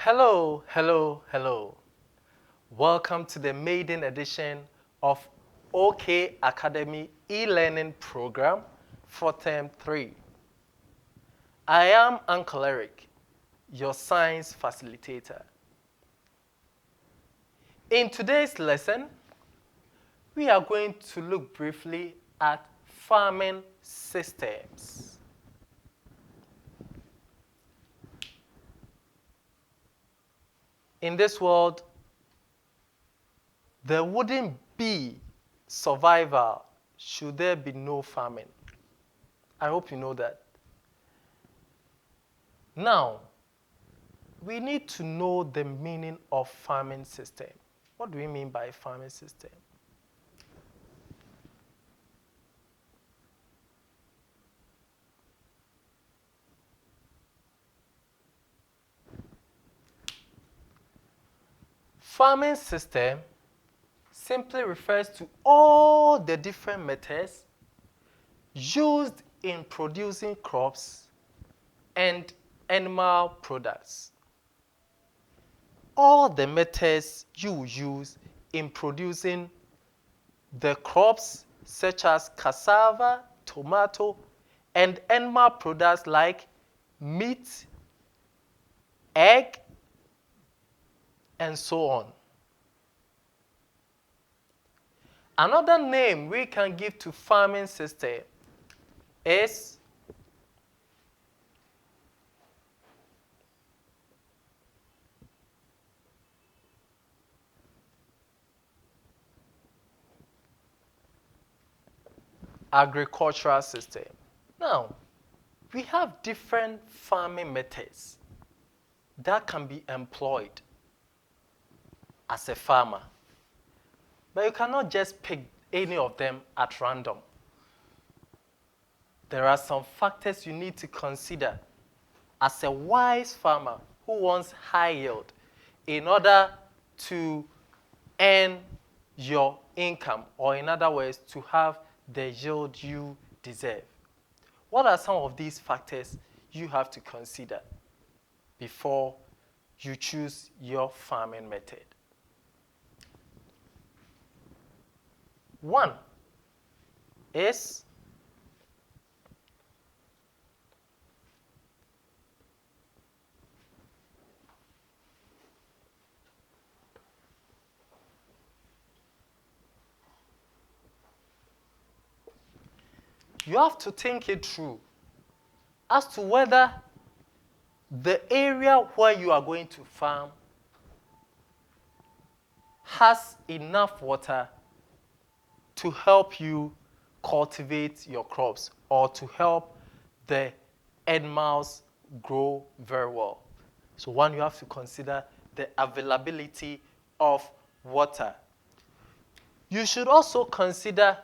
Hello, hello, hello. Welcome to the maiden edition of OK Academy e-learning program for Term 3. I am Uncle Eric, your science facilitator. In today's lesson, we are going to look briefly at farming systems. In this world, there wouldn't be survival should there be no farming. I hope you know that. Now, we need to know the meaning of farming system. What do we mean by farming system? Farming system simply refers to all the different methods used in producing crops and animal products. All the methods you use in producing the crops such as cassava, tomato, and animal products like meat, egg, and so on. Another name we can give to farming system is agricultural system. Now, we have different farming methods that can be employed as a farmer. But you cannot just pick any of them at random. There are some factors you need to consider as a wise farmer who wants high yield in order to earn your income, or in other words, to have the yield you deserve. What are some of these factors you have to consider before you choose your farming method? One is you have to think it through as to whether the area where you are going to farm has enough water to help you cultivate your crops or to help the animals grow very well. So one, you have to consider the availability of water. You should also consider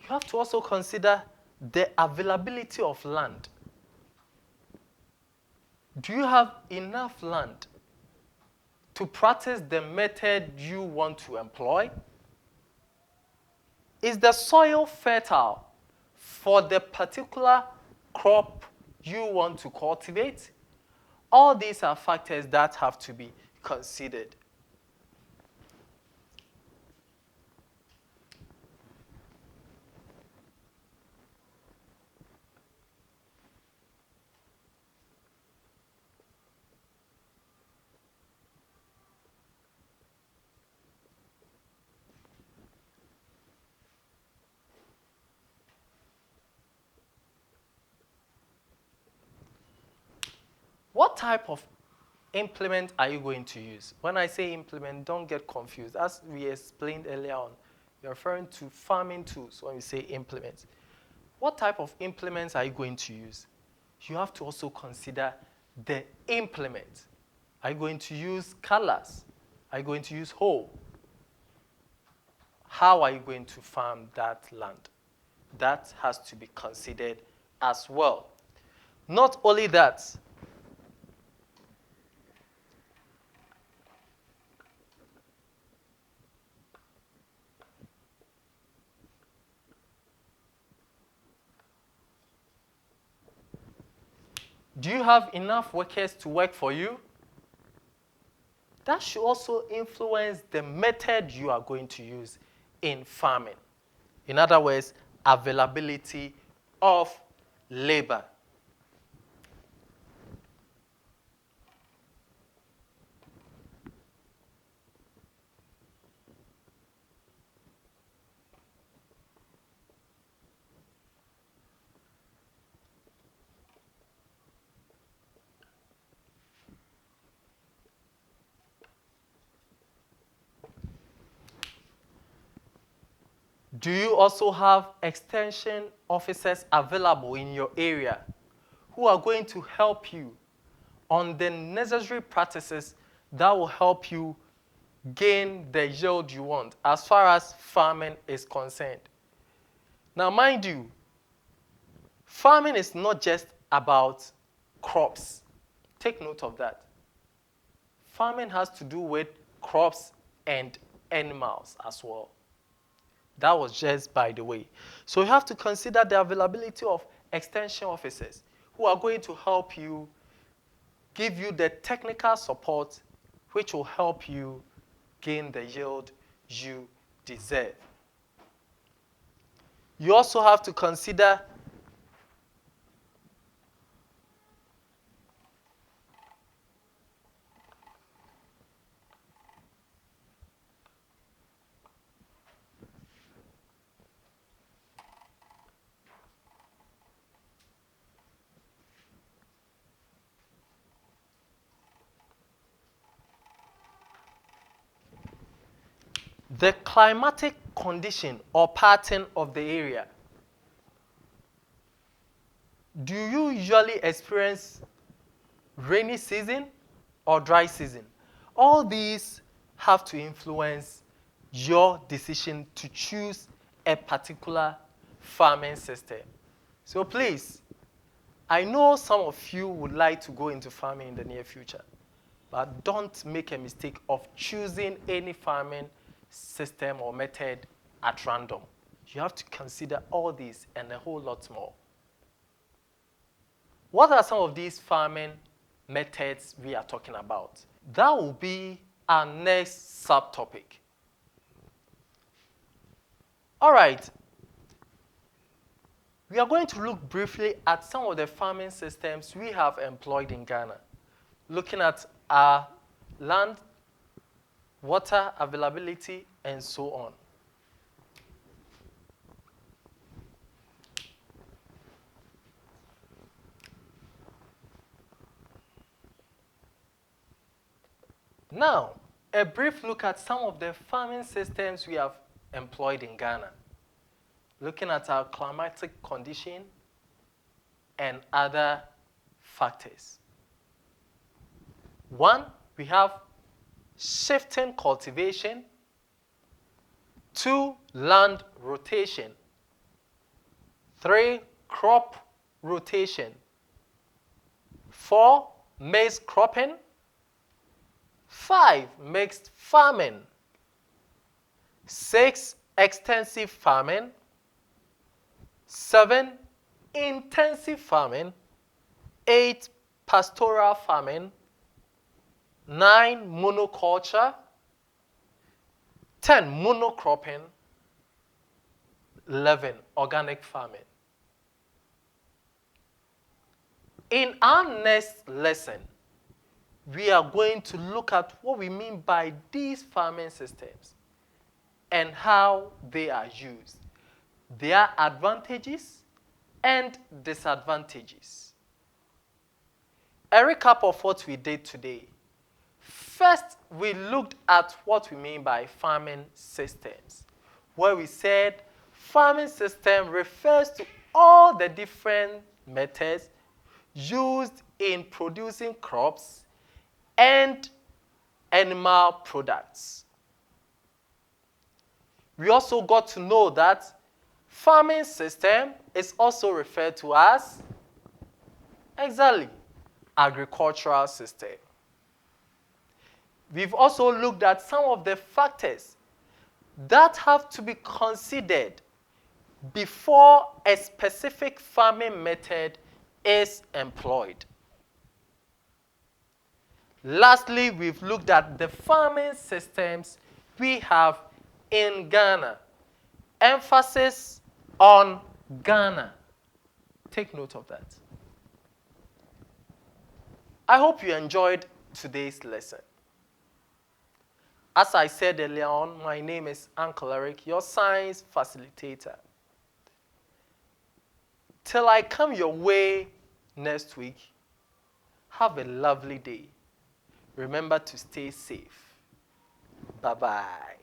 you have to also consider the availability of land. Do you have enough land to practice the method you want to employ? Is the soil fertile for the particular crop you want to cultivate? All these are factors that have to be considered. What type of implement are you going to use? When I say implement, don't get confused. As we explained earlier on, you're referring to farming tools when we say implements. What type of implements are you going to use? You have to also consider the implement. Are you going to use cutlass? Are you going to use hoe? How are you going to farm that land? that has to be considered as well. Not only that, do you have enough workers to work for you? That should also influence the method you are going to use in farming. In other words, availability of labor. Do you also have extension officers available in your area who are going to help you on the necessary practices that will help you gain the yield you want as far as farming is concerned? Now, mind you, farming is not just about crops. Take note of that. Farming has to do with crops and animals as well. That was just by the way. So you have to consider the availability of extension officers who are going to help you, give you the technical support which will help you gain the yield you deserve. You also have to consider the climatic condition or pattern of the area. Do you usually experience rainy season or dry season? All these have to influence your decision to choose a particular farming system. So please, I know some of you would like to go into farming in the near future, but don't make a mistake of choosing any farming system or method at random. You have to consider all these and a whole lot more. What are some of these farming methods we are talking about? That will be our next subtopic. All right. We are going to look briefly at some of the farming systems we have employed in Ghana, looking at our land, water availability, and so on. Now, a brief look at some of the farming systems we have employed in Ghana, looking at our climatic condition and other factors. One, we have shifting cultivation. 2, land rotation. 3, crop rotation. 4, maize cropping. 5, mixed farming. 6, extensive farming. 7, intensive farming. 8, pastoral farming. 9, monoculture. 10, monocropping. 11, organic farming. In our next lesson, we are going to look at what we mean by these farming systems and how they are used, their advantages and disadvantages. A recap of what we did today. First, we looked at what we mean by farming systems, where we said farming system refers to all the different methods used in producing crops and animal products. We also got to know that farming system is also referred to as exactly agricultural system. We've also looked at some of the factors that have to be considered before a specific farming method is employed. Lastly, we've looked at the farming systems we have in Ghana. Emphasis on Ghana. Take note of that. I hope you enjoyed today's lesson. As I said earlier on, my name is Uncle Eric, your science facilitator. Till I come your way next week, have a lovely day. Remember to stay safe. Bye-bye.